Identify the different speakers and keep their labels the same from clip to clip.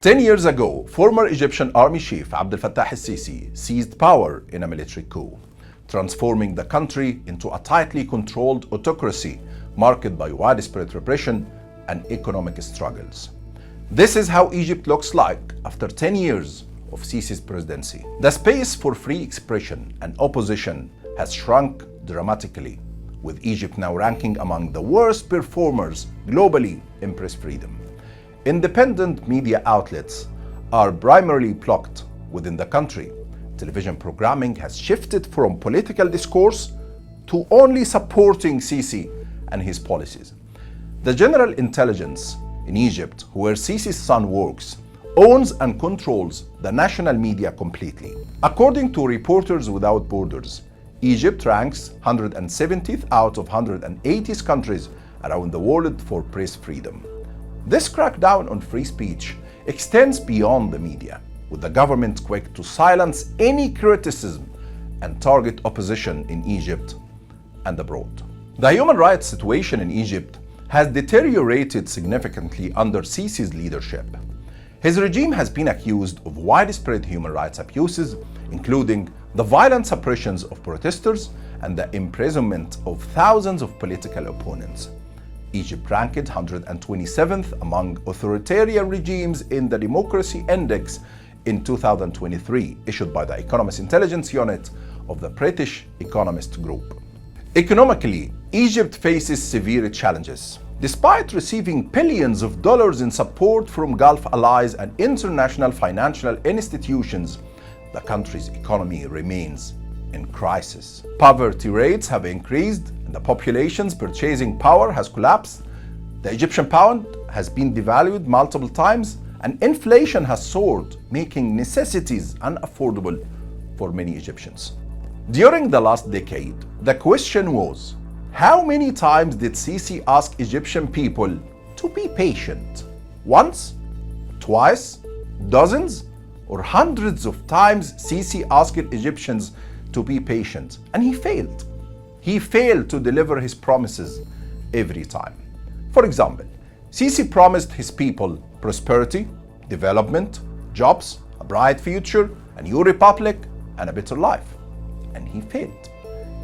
Speaker 1: 10 years ago, former Egyptian army chief Abdel Fattah al-Sisi seized power in a military coup, transforming the country into a tightly controlled autocracy marked by widespread repression and economic struggles. This is how Egypt looks like after 10 years of Sisi's presidency. The space for free expression and opposition has shrunk dramatically, with Egypt now ranking among the worst performers globally in press freedom. Independent media outlets are primarily blocked within the country. Television programming has shifted from political discourse to only supporting Sisi and his policies. The General Intelligence in Egypt, where Sisi's son works, owns and controls the national media completely. According to Reporters Without Borders, Egypt ranks 170th out of 180 countries around the world for press freedom. This crackdown on free speech extends beyond the media, with the government quick to silence any criticism and target opposition in Egypt and abroad. The human rights situation in Egypt has deteriorated significantly under Sisi's leadership. His regime has been accused of widespread human rights abuses, including the violent suppressions of protesters and the imprisonment of thousands of political opponents. Egypt ranked 127th among authoritarian regimes in the Democracy Index in 2023, issued by the Economist Intelligence Unit of the British Economist Group. Economically, Egypt faces severe challenges. Despite receiving billions of dollars in support from Gulf allies and international financial institutions, the country's economy remains in crisis. Poverty rates have increased, and the population's purchasing power has collapsed. The Egyptian pound has been devalued multiple times, and inflation has soared, making necessities unaffordable for many Egyptians. During the last decade, the question was, how many times did Sisi ask Egyptian people to be patient? Once? Twice? Dozens? Or hundreds of times Sisi asked Egyptians to be patient, and he failed. He failed to deliver his promises every time. For example, Sisi promised his people prosperity, development, jobs, a bright future, a new republic, and a better life. And he failed.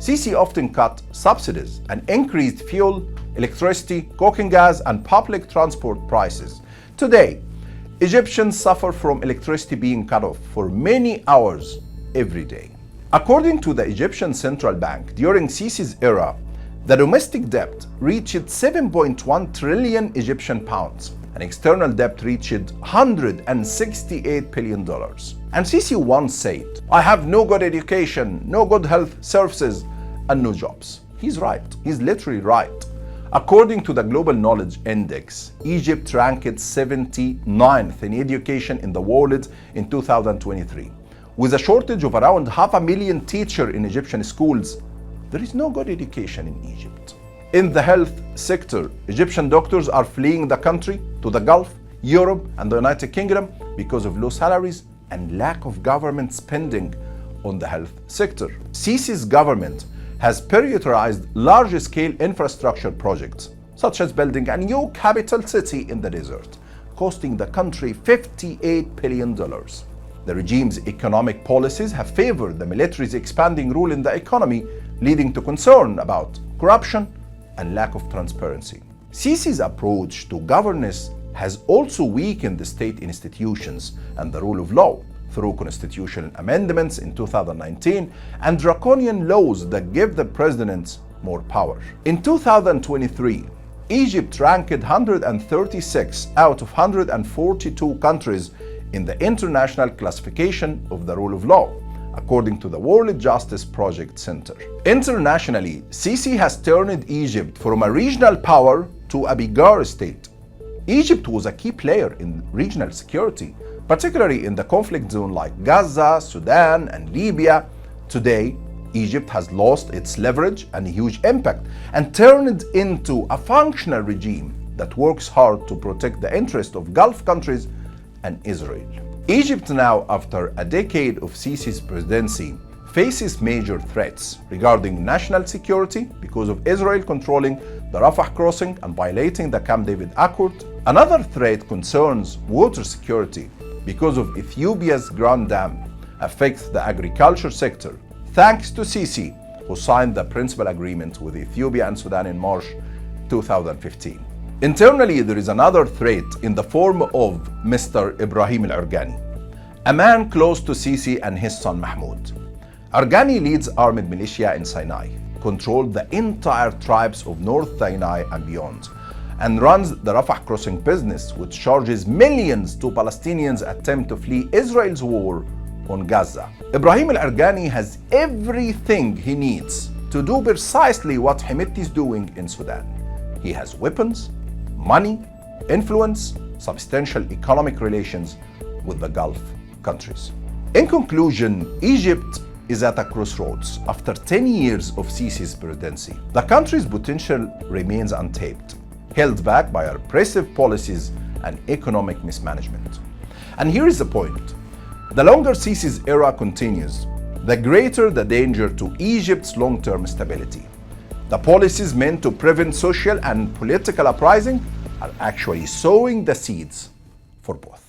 Speaker 1: Sisi often cut subsidies and increased fuel, electricity, cooking gas, and public transport prices. Today, Egyptians suffer from electricity being cut off for many hours every day. According to the Egyptian Central Bank, during Sisi's era, the domestic debt reached 7.1 trillion Egyptian pounds, and external debt reached $168 billion. And Sisi once said, "I have no good education, no good health services, and no jobs." He's right. He's literally right. According to the Global Knowledge Index, Egypt ranked 79th in education in the world in 2023. With a shortage of around 500,000 teachers in Egyptian schools, there is no good education in Egypt. In the health sector, Egyptian doctors are fleeing the country to the Gulf, Europe, and the United Kingdom because of low salaries and lack of government spending on the health sector. Sisi's government has prioritized large-scale infrastructure projects, such as building a new capital city in the desert, costing the country $58 billion. The regime's economic policies have favored the military's expanding role in the economy, leading to concern about corruption and lack of transparency. Sisi's approach to governance has also weakened the state institutions and the rule of law through constitutional amendments in 2019 and draconian laws that give the president more power. In 2023, Egypt ranked 136 out of 142 countries in the International Classification of the Rule of Law, according to the World Justice Project Center. Internationally, Sisi has turned Egypt from a regional power to a beggar state. Egypt was a key player in regional security, particularly in the conflict zone like Gaza, Sudan, and Libya. Today, Egypt has lost its leverage and huge impact and turned into a functional regime that works hard to protect the interests of Gulf countries and Israel. Egypt now, after a decade of Sisi's presidency, faces major threats regarding national security because of Israel controlling the Rafah crossing and violating the Camp David Accord. Another threat concerns water security because of Ethiopia's Grand Dam affects the agriculture sector, thanks to Sisi, who signed the principal agreement with Ethiopia and Sudan in March 2015. Internally, there is another threat in the form of Mr. Ibrahim al-Organi, a man close to Sisi and his son Mahmoud. Al-Organi leads armed militia in Sinai, controls the entire tribes of North Sinai and beyond, and runs the Rafah crossing business, which charges millions to Palestinians attempt to flee Israel's war on Gaza. Ibrahim al-Organi has everything he needs to do precisely what Hemeti is doing in Sudan. He has weapons, money, influence, substantial economic relations with the Gulf countries. In conclusion, Egypt is at a crossroads after 10 years of Sisi's presidency. The country's potential remains untapped, held back by repressive policies and economic mismanagement. And here is the point. The longer Sisi's era continues, the greater the danger to Egypt's long-term stability. The policies meant to prevent social and political uprising are actually sowing the seeds for both.